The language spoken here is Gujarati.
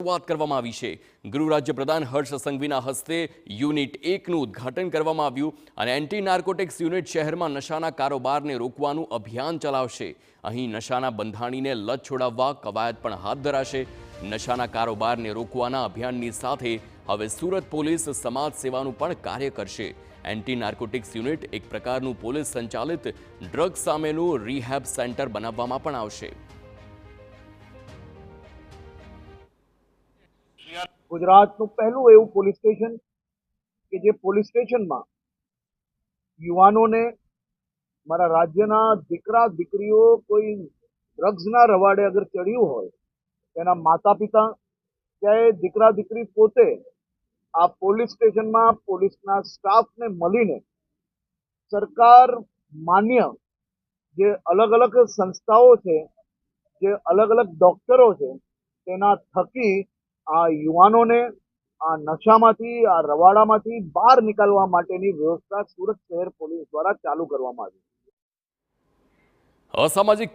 શરૂઆત કરવામાં આવી છે। ગૃહ રાજ્યપ્રધાન હર્ષ સંઘવીના હસ્તે યુનિટ 1નું ઉદ્ઘાટન કરવામાં આવ્યું અને એન્ટી નાર્કોટિક્સ યુનિટ શહેરમાં નશાના કારોબારને રોકવાનું અભિયાન ચલાવશે। અહીં નશાના બંધાણીને લત છોડાવવા કવાયત પણ હાથ ધરાશે। નશાના કારોબારને રોકવાના અભિયાનની સાથે હવે સુરત પોલીસ સમાજ સેવાનું પણ કાર્ય કરશે। એન્ટી નાર્કોટિક્સ યુનિટ એક પ્રકારનું પોલીસ સંચાલિત ડ્રગ્સ સામેનું રિહેબ સેન્ટર બનાવવામાં પણ આવશે। ગુજરાતનું પહેલું એવું પોલીસ સ્ટેશન કે જે પોલીસ સ્ટેશનમાં યુવાનોને મારા રાજ્યના દીકરા દીકરીઓ કોઈ ડ્રગ્સના રવાડે અગર ચડ્યું હોય તેના માતા પિતા કે દીકરા દીકરી પોતે આ પોલીસ સ્ટેશનમાં પોલીસના સ્ટાફને મળીને સરકાર માન્ય જે અલગ અલગ સંસ્થાઓ છે, જે અલગ અલગ ડોક્ટરો છે, તેના થકી આ યુવાનોને આ નશામાંથી આ રવાડામાંથી બહાર નીકળવા માટેની વ્યવસ્થા સુરત શહેર પોલીસ દ્વારા ચાલુ કરવામાં આવી છે। અસામાજિક